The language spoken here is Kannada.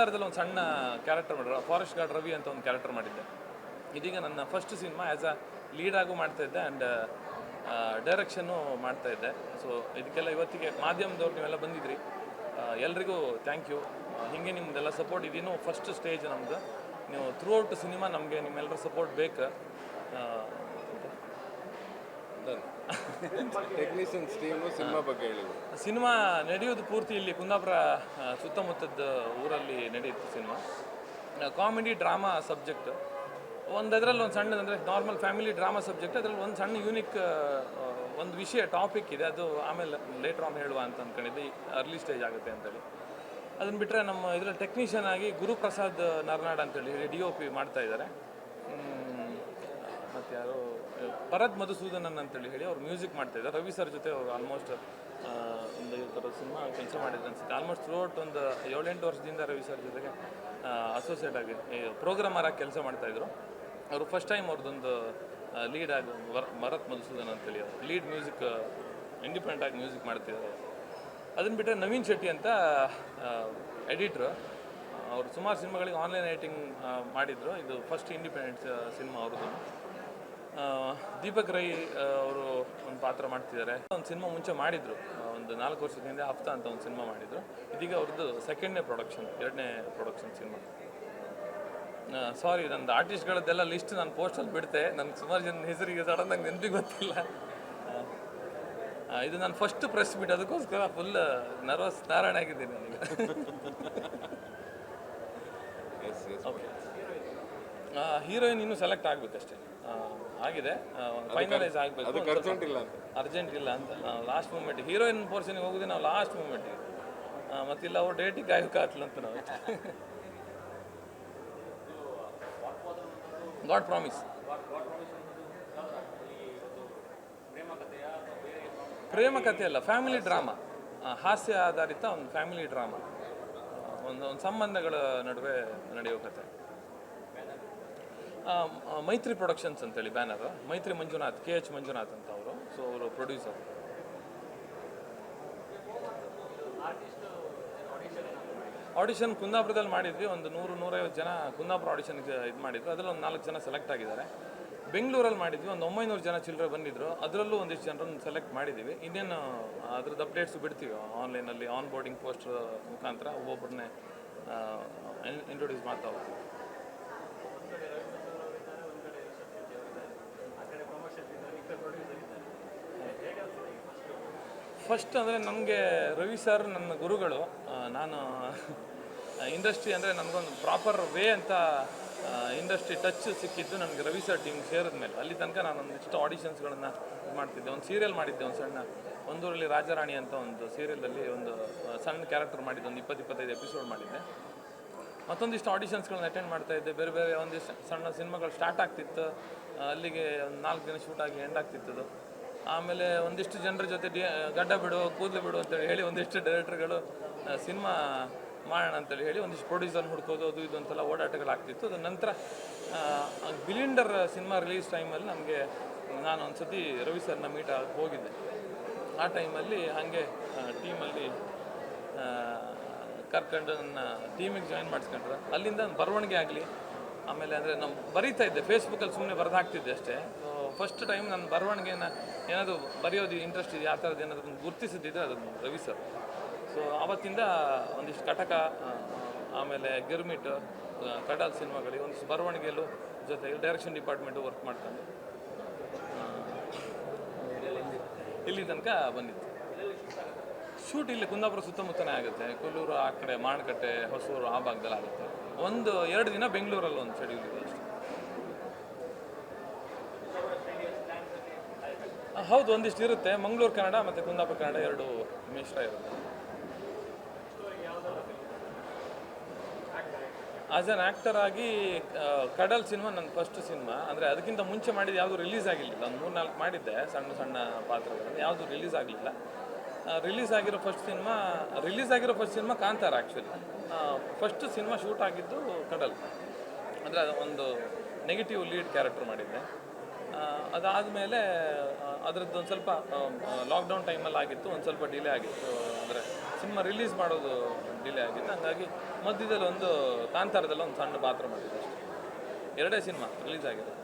ಕಾಂತಾರದಲ್ಲಿ ಒಂದು ಸಣ್ಣ ಕ್ಯಾರೆಕ್ಟರ್ ಮಾಡಿದ್ರು, ಫಾರೆಸ್ಟ್ ಗಾರ್ಡ್ ರವಿ ಅಂತ ಒಂದು ಕ್ಯಾರೆಕ್ಟರ್ ಮಾಡಿದ್ದೆ. ಇದೀಗ ನನ್ನ ಫಸ್ಟ್ ಸಿನಿಮಾ ಆ್ಯಸ್ ಅ ಲೀಡಾಗೂ ಮಾಡ್ತಾಯಿದ್ದೆ ಆ್ಯಂಡ್ ಡೈರೆಕ್ಷನ್ನು ಮಾಡ್ತಾಯಿದ್ದೆ. ಸೊ ಇದಕ್ಕೆಲ್ಲ ಇವತ್ತಿಗೆ ಮಾಧ್ಯಮದವ್ರು ನೀವೆಲ್ಲ ಬಂದಿದ್ರಿ, ಎಲ್ರಿಗೂ ಥ್ಯಾಂಕ್ ಯು. ಹೀಗೆ ನಿಮ್ಮದೆಲ್ಲ ಸಪೋರ್ಟ್ ಇದೀನು ಫಸ್ಟ್ ಸ್ಟೇಜ್ ನಮ್ಮದು. ನೀವು ಥ್ರೂ ಔಟ್ ಸಿನಿಮಾ ನಮಗೆ ನಿಮ್ಮೆಲ್ಲರ ಸಪೋರ್ಟ್ ಬೇಕು. ಟೆಕ್ನಿಷಿಯನ್ಸ್ ಟೀಮು ಸಿನಿಮಾ ಬಗ್ಗೆ ಹೇಳಿದ್ರು. ಸಿನಿಮಾ ನಡೆಯೋದು ಪೂರ್ತಿ ಇಲ್ಲಿ ಕುಂದಾಪುರ ಸುತ್ತಮುತ್ತದ ಊರಲ್ಲಿ ನಡೆಯುತ್ತೆ ಸಿನಿಮಾ. ಕಾಮಿಡಿ ಡ್ರಾಮಾ ಸಬ್ಜೆಕ್ಟ್ ಅದರಲ್ಲಿ ಒಂದು ಸಣ್ಣದು ಅಂದರೆ ನಾರ್ಮಲ್ ಫ್ಯಾಮಿಲಿ ಡ್ರಾಮಾ ಸಬ್ಜೆಕ್ಟ್. ಅದರಲ್ಲಿ ಒಂದು ಸಣ್ಣ ಯೂನಿಕ್ ಒಂದು ವಿಷಯ ಟಾಪಿಕ್ ಇದೆ, ಅದು ಆಮೇಲೆ ಲೇಟರ್ ಆನ್ ಹೇಳುವ ಅಂತ ಅಂದ್ಕೊಂಡಿದ್ದೆ, ಅರ್ಲಿ ಸ್ಟೇಜ್ ಆಗುತ್ತೆ ಅಂತೇಳಿ. ಅದನ್ನು ಬಿಟ್ಟರೆ ನಮ್ಮ ಇದರಲ್ಲಿ ಟೆಕ್ನಿಷಿಯನ್ ಆಗಿ ಗುರುಪ್ರಸಾದ್ ನರ್ನಾಡ್ ಅಂತೇಳಿ DOP ಮಾಡ್ತಾ ಇದ್ದಾರೆ. ಮತ್ತು ಯಾರು ಭರತ್ ಮಧುಸೂದನನ್ ಅಂತೇಳಿ ಹೇಳಿ ಅವ್ರು ಮ್ಯೂಸಿಕ್ ಮಾಡ್ತಾಯಿದ್ದಾರೆ. ರವಿ ಸರ್ ಜೊತೆ ಅವರು ಆಲ್ಮೋಸ್ಟ್ ಒಂದು ಈ ಥರ ಸಿನಿಮಾ ಕೆಲಸ ಮಾಡಿದ್ರು ಅನಿಸುತ್ತೆ. ಆಲ್ಮೋಸ್ಟ್ ಥ್ರೂ ಔಟ್ ಒಂದು 7-8 ವರ್ಷದಿಂದ ರವಿ ಸರ್ ಜೊತೆಗೆ ಅಸೋಸಿಯೇಟ್ ಆಗಿ ಪ್ರೋಗ್ರಾಮರ್ ಆಗಿ ಕೆಲಸ ಮಾಡ್ತಾಯಿದ್ರು. ಅವರು ಫಸ್ಟ್ ಟೈಮ್ ಅವ್ರದ್ದೊಂದು ಲೀಡ್ ಆಗಿ ಭರತ್ ಮಧುಸೂದನ್ ಅಂತೇಳಿ ಲೀಡ್ ಮ್ಯೂಸಿಕ್ ಇಂಡಿಪೆಂಡೆಂಟ್ ಆಗಿ ಮ್ಯೂಸಿಕ್ ಮಾಡ್ತಿದ್ದಾರೆ. ಅದನ್ನು ಬಿಟ್ಟರೆ ನವೀನ್ ಶೆಟ್ಟಿ ಅಂತ ಎಡಿಟ್ರು, ಅವರು ಸುಮಾರು ಸಿನಿಮಾಗಳಿಗೆ ಆನ್ಲೈನ್ ಎಡಿಟಿಂಗ್ ಮಾಡಿದರು. ಇದು ಫಸ್ಟ್ ಇಂಡಿಪೆಂಡೆಂಟ್ ಸಿನಿಮಾ ಅವ್ರದ್ದು. ದೀಪಕ್ ರೈ ಅವರು ಒಂದು ಪಾತ್ರ ಮಾಡ್ತಿದ್ದಾರೆ. ಒಂದು ಸಿನಿಮಾ ಮುಂಚೆ ಮಾಡಿದರು, ಒಂದು 4 ವರ್ಷದ ಹಿಂದೆ ಹಫ್ತಾ ಅಂತ ಒಂದು ಸಿನಿಮಾ ಮಾಡಿದರು. ಇದೀಗ ಅವ್ರದ್ದು ಸೆಕೆಂಡ್ನೇ ಪ್ರೊಡಕ್ಷನ್, 2ನೇ ಪ್ರೊಡಕ್ಷನ್ ಸಿನಿಮಾ. ಸಾರಿ, ನಂದು ಆರ್ಟಿಸ್ಟ್ಗಳದ್ದೆಲ್ಲ ಲಿಸ್ಟ್ ನಾನು ಪೋಸ್ಟಲ್ಲಿ ಬಿಡ್ತೆ. ನನಗೆ ಸುಮಾರು ಜನ ಹೆಸರಿಗೆ ಸಡನ್ನಾಗಿ ನೆನಪಿಗೆ ಗೊತ್ತಿಲ್ಲ. ಇದು ನಾನು ಫಸ್ಟ್ ಪ್ರೆಸ್ ಮೀಟ್, ಅದಕ್ಕೋಸ್ಕರ ಫುಲ್ ನರ್ವಸ್ ನಾರಾಯಣ ಆಗಿದ್ದೀನಿ ನನಗೆ. ಹೀರೋಯಿನ್ ಇನ್ನೂ ಸೆಲೆಕ್ಟ್ ಆಗಬೇಕಷ್ಟೇ, ಆಗಿದೆ, ಫೈನಲೈಸ್ ಆಗಬೇಕು. ಅರ್ಜೆಂಟ್ ಇಲ್ಲ ಅಂತ ಲಾಸ್ಟ್ ಮೂಮೆಂಟ್ ಹೀರೋಯಿನ್ ಪೋರ್ಷನ್ಗೆ ಹೋಗೋದು ನಾವು ಲಾಸ್ಟ್ ಮೂಮೆಂಟಿಗೆ, ಮತ್ತಿಲ್ಲ ಅವ್ರು ಡೇಟಿಗೆ ಕಾಯೋಕ್ಕಾಗಲ್ಲ ಅಂತ ನಾವು. ಗಾಡ್ ಪ್ರಾಮಿಸ್ ಪ್ರೇಮ ಕಥೆ ಅಲ್ಲ, ಫ್ಯಾಮಿಲಿ ಡ್ರಾಮಾ, ಹಾಸ್ಯ ಆಧಾರಿತ ಒಂದು ಫ್ಯಾಮಿಲಿ ಡ್ರಾಮಾ, ಒಂದು ಸಂಬಂಧಗಳ ನಡುವೆ ನಡೆಯೋ ಕಥೆ. ಮೈತ್ರಿ ಪ್ರೊಡಕ್ಷನ್ಸ್ ಅಂತೇಳಿ ಬ್ಯಾನರ್, ಮೈತ್ರಿ ಮಂಜುನಾಥ್, KH ಮಂಜುನಾಥ್ ಅಂತ ಅವರು. ಸೊ ಅವರು ಪ್ರೊಡ್ಯೂಸರ್. ಆಡಿಷನ್ ಕುಂದಾಪುರದಲ್ಲಿ ಮಾಡಿದ್ವಿ, ಒಂದು 100-150 ಜನ ಕುಂದಾಪುರ ಆಡಿಷನ್ಗೆ ಇದು ಮಾಡಿದ್ರು. ಅದರಲ್ಲಿ ಒಂದು 4 ಜನ ಸೆಲೆಕ್ಟ್ ಆಗಿದ್ದಾರೆ. ಬೆಂಗಳೂರಲ್ಲಿ ಮಾಡಿದ್ವಿ, ಒಂದು 900 ಜನ ಚಿಲ್ಲರೆ ಬಂದಿದ್ದರು. ಅದರಲ್ಲೂ ಒಂದಿಷ್ಟು ಜನರನ್ನು ಸೆಲೆಕ್ಟ್ ಮಾಡಿದ್ದೀವಿ. ಇನ್ನೇನು ಅದ್ರದ್ದು ಅಪ್ಡೇಟ್ಸ್ ಬಿಡ್ತೀವಿ ಆನ್ಲೈನಲ್ಲಿ, ಆನ್ ಬೋರ್ಡಿಂಗ್ ಪೋಸ್ಟರ್ ಮುಖಾಂತರ ಒಬ್ಬೊಬ್ಬರನ್ನೇ ಇಂಟ್ರೊಡ್ಯೂಸ್ ಮಾಡ್ತಾ ಹೋಗ್ತೀವಿ. ಫಸ್ಟ್ ಅಂದರೆ ನನಗೆ ರವಿ ಸರ್ ನನ್ನ ಗುರುಗಳು. ನಾನು ಇಂಡಸ್ಟ್ರಿ ಅಂದರೆ ನನಗೊಂದು ಪ್ರಾಪರ್ ವೇ ಅಂತ ಇಂಡಸ್ಟ್ರಿ ಟಚ್ ಸಿಕ್ಕಿದ್ದು ನನಗೆ ರವಿ ಸರ್ ಟೀಮ್ ಸೇರಿದ ಮೇಲೆ. ಅಲ್ಲಿ ತನಕ ನಾನು ಒಂದಿಷ್ಟು ಆಡಿಷನ್ಸ್ಗಳನ್ನು ಮಾಡ್ತಿದ್ದೆ. ಒಂದು ಸೀರಿಯಲ್ ಮಾಡಿದ್ದೆ, ಒಂದು ಸಣ್ಣ ಒಂದೂರಲ್ಲಿ ರಾಜಾರಾಣಿ ಅಂತ ಒಂದು ಸೀರಿಯಲಲ್ಲಿ ಒಂದು ಸಣ್ಣ ಕ್ಯಾರೆಕ್ಟರ್ ಮಾಡಿದ್ದೆ, ಒಂದು 20-25 ಎಪಿಸೋಡ್ ಮಾಡಿದ್ದೆ. ಮತ್ತೊಂದಿಷ್ಟು ಆಡಿಷನ್ಸ್ಗಳನ್ನ ಅಟೆಂಡ್ ಮಾಡ್ತಾಯಿದ್ದೆ. ಬೇರೆ ಬೇರೆ ಒಂದಿಷ್ಟು ಸಣ್ಣ ಸಿನಿಮಾಗಳು ಸ್ಟಾರ್ಟ್ ಆಗ್ತಿತ್ತು, ಅಲ್ಲಿಗೆ ಒಂದು 4 ದಿನ ಶೂಟ್ ಆಗಿ ಎಂಡ್ ಆಗ್ತಿತ್ತು. ಆಮೇಲೆ ಒಂದಿಷ್ಟು ಜನರ ಜೊತೆ ಗಡ್ಡ ಬಿಡು, ಕೂದಲು ಬಿಡು ಅಂತೇಳಿ ಹೇಳಿ ಒಂದಿಷ್ಟು ಡೈರೆಕ್ಟರ್ಗಳು ಸಿನಿಮಾ ಮಾಡೋಣ ಅಂತೇಳಿ ಹೇಳಿ ಒಂದಿಷ್ಟು ಪ್ರೊಡ್ಯೂಸರ್ ಹುಡ್ಕೋದು, ಅದು ಇದು ಅಂತೆಲ್ಲ ಓಡಾಟಗಳಾಗ್ತಿತ್ತು. ಅದ ನಂತರ ಬಿಲಿಂಡರ್ ಸಿನಿಮಾ ರಿಲೀಸ್ ಟೈಮಲ್ಲಿ ನಾನು ಒಂದು ಸತಿ ರವಿ ಸರ್ನ ಮೀಟ್ ಹೋಗಿದ್ದೆ. ಆ ಟೈಮಲ್ಲಿ ಹಾಗೆ ಟೀಮಲ್ಲಿ ಕರ್ಕೊಂಡು ನನ್ನ ಟೀಮಿಗೆ ಜಾಯಿನ್ ಮಾಡಿಸ್ಕೊಂಡ್ರೆ ಅಲ್ಲಿಂದ ಬರವಣಿಗೆ ಆಗಲಿ, ಆಮೇಲೆ ಅಂದರೆ ನಾವು ಬರೀತಾ ಇದ್ದೆ, ಫೇಸ್ಬುಕ್ಕಲ್ಲಿ ಸುಮ್ಮನೆ ಬರೆದು ಹಾಕ್ತಿದ್ದೆ ಅಷ್ಟೇ. ಫಸ್ಟ್ ಟೈಮ್ ನನ್ನ ಬರವಣಿಗೆನ ಏನಾದರೂ ಬರೆಯೋದು ಇಂಟ್ರೆಸ್ಟ್ ಇದೆ, ಆ ಥರದ್ದು ಏನಾದರೂ ಗುರುತಿಸಿದ್ದಿದ್ರೆ ಅದು ರವಿ ಸರ್. ಸೊ ಆವತ್ತಿಂದ ಒಂದಿಷ್ಟು ಕಟಕ, ಆಮೇಲೆ ಗಿರ್ಮಿಟ್, ಕಡಲ್ ಸಿನಿಮಾಗಳಿಗೆ ಒಂದಿಷ್ಟು ಬರವಣಿಗೆಯಲ್ಲೂ ಜೊತೆಗೆ ಡೈರೆಕ್ಷನ್ ಡಿಪಾರ್ಟ್ಮೆಂಟು ವರ್ಕ್ ಮಾಡ್ಕೊಂಡು ಇಲ್ಲಿ ತನಕ ಬಂದಿತ್ತು. ಶೂಟ್ ಇಲ್ಲಿ ಕುಂದಾಪುರ ಸುತ್ತಮುತ್ತನೇ ಆಗುತ್ತೆ, ಕೊಲ್ಲೂರು ಆ ಕಡೆ, ಮಾಣಕಟ್ಟೆ, ಹೊಸೂರು ಆ ಭಾಗದಲ್ಲಿ ಆಗುತ್ತೆ. 1-2 ದಿನ ಬೆಂಗಳೂರಲ್ಲಿ ಒಂದು ಶೆಡ್ಯೂಲ್ ಇದೆ ಅಷ್ಟೇ. ಹೌದು, ಒಂದಿಷ್ಟು ಇರುತ್ತೆ. ಮಂಗಳೂರು ಕನ್ನಡ ಮತ್ತು ಕುಂದಾಪುರ ಕನ್ನಡ 2 ಮಿಶ್ರ ಇರುತ್ತೆ. ಆಸ್ ಆನ್ ಆ್ಯಕ್ಟರ್ ಆಗಿ ಕಡಲ್ ಸಿನಿಮಾ ನನ್ನ ಫಸ್ಟ್ ಸಿನಿಮಾ. ಅಂದರೆ ಅದಕ್ಕಿಂತ ಮುಂಚೆ ಮಾಡಿದ್ದು ಯಾವುದು ರಿಲೀಸ್ ಆಗಿರಲಿಲ್ಲ. ಒಂದು 3-4 ಮಾಡಿದ್ದೆ ಸಣ್ಣ ಸಣ್ಣ ಪಾತ್ರಗಳನ್ನು, ಯಾವುದು ರಿಲೀಸ್ ಆಗಲಿಲ್ಲ. ರಿಲೀಸ್ ಆಗಿರೋ first cinema Kantara. Actually first cinema shoot ಆಗಿದ್ದು ಕಡಲ್. ಅಂದರೆ ಒಂದು ನೆಗೆಟಿವ್ ಲೀಡ್ ಕ್ಯಾರೆಕ್ಟರ್ ಮಾಡಿದ್ದೆ. ಅದಾದಮೇಲೆ ಅದರದ್ದು ಒಂದು ಸ್ವಲ್ಪ ಲಾಕ್ಡೌನ್ ಟೈಮಲ್ಲಿ ಆಗಿತ್ತು, ಒಂದು ಸ್ವಲ್ಪ ಡಿಲೇ ಆಗಿತ್ತು. ಅಂದರೆ ಸಿನಿಮಾ ರಿಲೀಸ್ ಮಾಡೋದು ಡಿಲೇ ಆಗಿತ್ತು. ಹಂಗಾಗಿ ಮಧ್ಯದಲ್ಲಿ ಒಂದು ಕಾಂತಾರದಲ್ಲಿ ಒಂದು ಸಣ್ಣ ಪಾತ್ರ ಮಾಡಿದ್ದೆ ಅಷ್ಟೇ. 2 ಸಿನಿಮಾ ರಿಲೀಸ್ ಆಗಿದೆ.